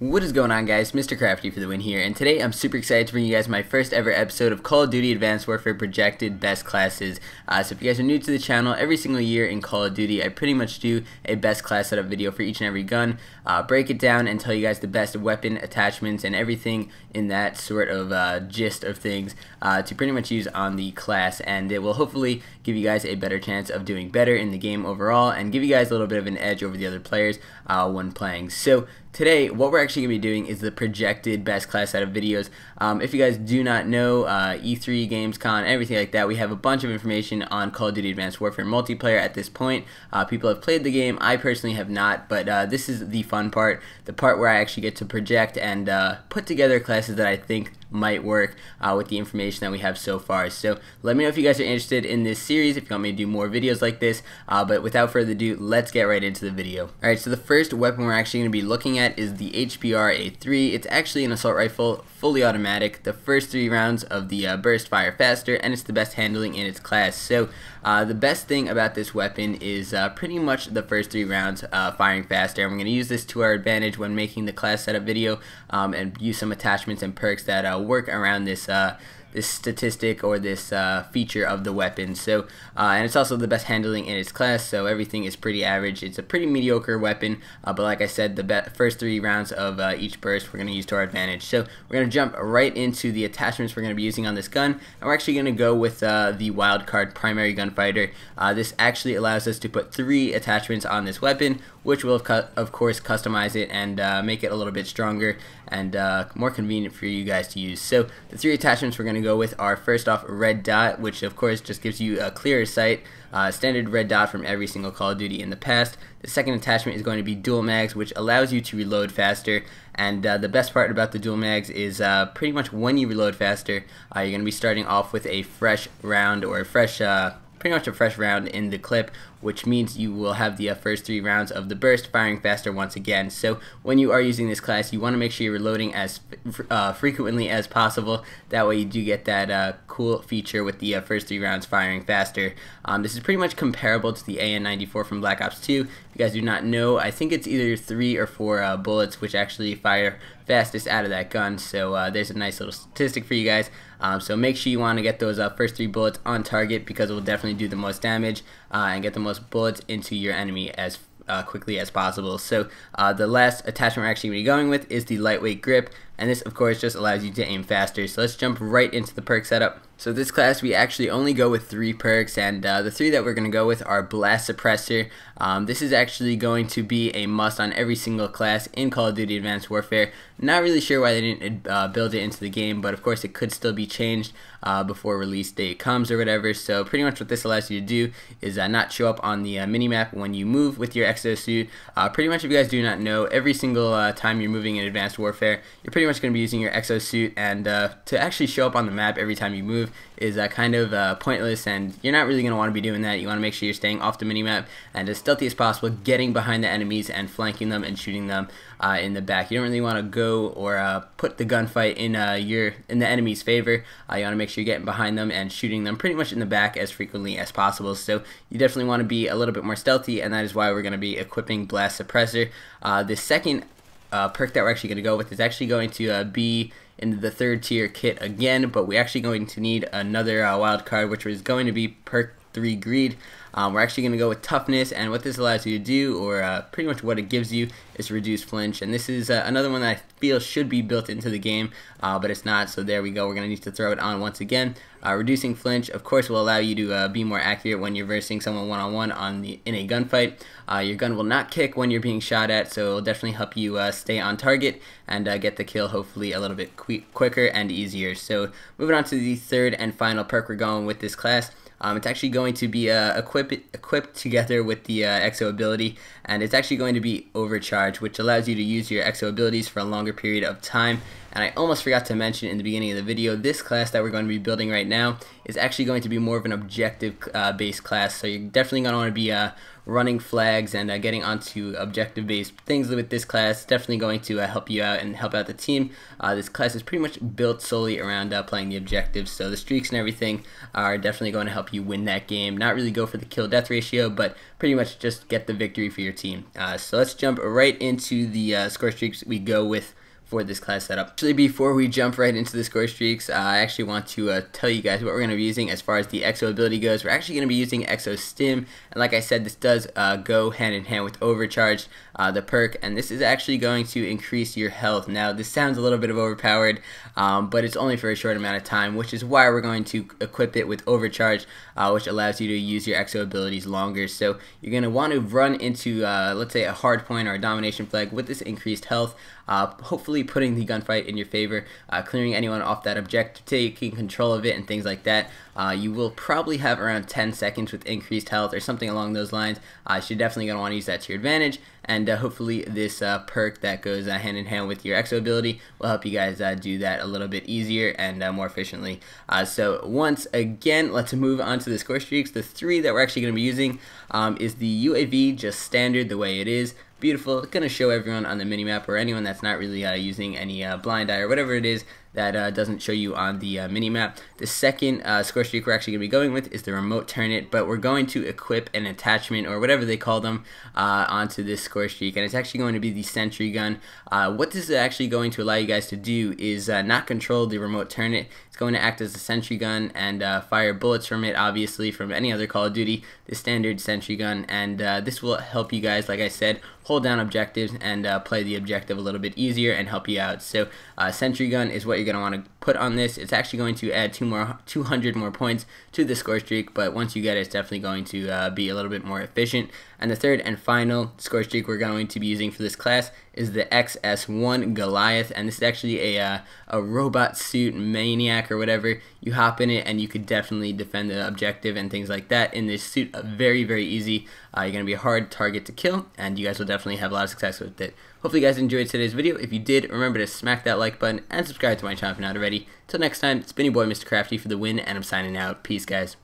What is going on, guys? Mr. Crafty for the win here, and today I'm super excited to bring you guys my first ever episode of Call of Duty Advanced Warfare projected best classes. So if you guys are new to the channel, every single year in Call of Duty I pretty much do a best class setup video for each and every gun, break it down and tell you guys the best weapon attachments and everything in that sort of gist of things to pretty much use on the class, and it will hopefully give you guys a better chance of doing better in the game overall and give you guys a little bit of an edge over the other players when playing. So today, what we're actually going to be doing is the projected best class out of videos. If you guys do not know, E3, Gamescom, everything like that, we have a bunch of information on Call of Duty Advanced Warfare multiplayer at this point. People have played the game. I personally have not, but this is the fun part, the part where I actually get to project and put together classes that I think might work with the information that we have so far. So let me know if you guys are interested in this series, if you want me to do more videos like this, but without further ado, let's get right into the video. Alright, so the first weapon we're actually going to be looking at is the HBRa3. It's actually an assault rifle, fully automatic. The first 3 rounds of the burst fire faster, and it's the best handling in its class. So the best thing about this weapon is pretty much the first 3 rounds firing faster, and we're going to use this to our advantage when making the class setup video and use some attachments and perks that work around this this statistic or this feature of the weapon. So and it's also the best handling in its class, so everything is pretty average. It's a pretty mediocre weapon, but like I said, the first 3 rounds of each burst we're going to use to our advantage. So we're going to jump right into the attachments we're going to be using on this gun, and we're actually going to go with the wildcard primary gunfighter. This actually allows us to put 3 attachments on this weapon, which will of course customize it and make it a little bit stronger and more convenient for you guys to use. So the 3 attachments we're going to go with are, first off, red dot, which of course just gives you a clearer sight, standard red dot from every single Call of Duty in the past. The second attachment is going to be dual mags, which allows you to reload faster, and the best part about the dual mags is pretty much when you reload faster, you're going to be starting off with a fresh round, or a fresh pretty much a fresh round in the clip, which means you will have the first 3 rounds of the burst firing faster once again. So when you are using this class, you want to make sure you're reloading as frequently as possible. That way you do get that cool feature with the first 3 rounds firing faster. This is pretty much comparable to the AN-94 from Black Ops 2. If you guys do not know, I think it's either 3 or 4 bullets which actually fire fastest out of that gun. So there's a nice little statistic for you guys. So make sure you want to get those first 3 bullets on target, because it will definitely do the most damage and get the most bullets into your enemy as quickly as possible. So the last attachment we're actually going to be going with is the lightweight grip, and this of course just allows you to aim faster. So let's jump right into the perk setup. So this class we actually only go with 3 perks, and the 3 that we're going to go with are Blast Suppressor. This is actually going to be a must on every single class in Call of Duty Advanced Warfare. Not really sure why they didn't build it into the game, but of course it could still be changed before release date comes or whatever. So pretty much what this allows you to do is not show up on the minimap when you move with your exosuit. Pretty much, if you guys do not know, every single time you're moving in Advanced Warfare, you're pretty much going to be using your exosuit, and to actually show up on the map every time you move is kind of pointless, and you're not really going to want to be doing that. You want to make sure you're staying off the minimap and as stealthy as possible, getting behind the enemies and flanking them and shooting them in the back. You don't really want to go or put the gunfight in the enemy's favor. You want to make sure you're getting behind them and shooting them pretty much in the back as frequently as possible. So you definitely want to be a little bit more stealthy, and that is why we're going to be equipping Blast Suppressor. The second perk that we're actually going to go with is actually going to be in the 3rd tier kit again, but we're actually going to need another wild card, which is going to be perk 3 Greed. We're actually going to go with Toughness, and what this allows you to do, or pretty much what it gives you, is reduce flinch. And this is another one that I feel should be built into the game, but it's not, so there we go. We're going to need to throw it on once again. Reducing flinch, of course, will allow you to be more accurate when you're versing someone one-on-one in a gunfight. Your gun will not kick when you're being shot at, so it will definitely help you stay on target and get the kill hopefully a little bit quicker and easier. So moving on to the 3rd and final perk we're going with this class. It's actually going to be equipped together with the exo ability, and it's actually going to be Overcharge, which allows you to use your exo abilities for a longer period of time And I almost forgot to mention in the beginning of the video, this class that we're going to be building right now is actually going to be more of an objective based class, so you're definitely going to want to be running flags and getting onto objective based things with this class. Definitely going to help you out and help out the team. This class is pretty much built solely around playing the objectives, so the streaks and everything are definitely going to help you win that game. Not really go for the kill death ratio, but pretty much just get the victory for your team. So let's jump right into the score streaks we go with for this class setup. Actually, before we jump right into the score streaks, I actually want to tell you guys what we're going to be using as far as the Exo ability goes. We're actually going to be using Exo Stim, and like I said, this does go hand in hand with Overcharged, the perk, and this is actually going to increase your health. Now, this sounds a little bit of overpowered, but it's only for a short amount of time, which is why we're going to equip it with Overcharged, which allows you to use your Exo abilities longer. So you're going to want to run into, let's say, a hard point or a domination flag with this increased health, hopefully putting the gunfight in your favor, clearing anyone off that objective, taking control of it, and things like that. You will probably have around 10 seconds with increased health or something along those lines. So you're definitely going to want to use that to your advantage, and hopefully this perk that goes hand in hand with your Exo ability will help you guys do that a little bit easier and more efficiently. So once again, let's move on to the score streaks. The three that we're actually going to be using is the UAV, just standard the way it is. Beautiful. It's going to show everyone on the minimap, or anyone that's not really using any blind eye or whatever it is that doesn't show you on the minimap. The second score streak we're actually going to be going with is the remote turret, but we're going to equip an attachment, or whatever they call them, onto this score streak, and it's actually going to be the sentry gun. What this is actually going to allow you guys to do is not control the remote turret. It's going to act as a sentry gun and fire bullets from it, obviously from any other Call of Duty, the standard sentry gun, and this will help you guys, like I said, hold down objectives and play the objective a little bit easier and help you out. So sentry gun is what you're going to want to put on this. It's actually going to add 200 more points to the score streak, but once you get it, it's definitely going to be a little bit more efficient. And the third and final score streak we're going to be using for this class is the XS1 Goliath, and this is actually a robot suit maniac or whatever. You hop in it and you could definitely defend the objective and things like that in this suit. Very, very easy. You're going to be a hard target to kill, and you guys will definitely have a lot of success with it. Hopefully you guys enjoyed today's video. If you did, remember to smack that like button and subscribe to my channel if you're not already. Till next time, it's been your boy Mr. Crafty for the win, and I'm signing out. Peace, guys.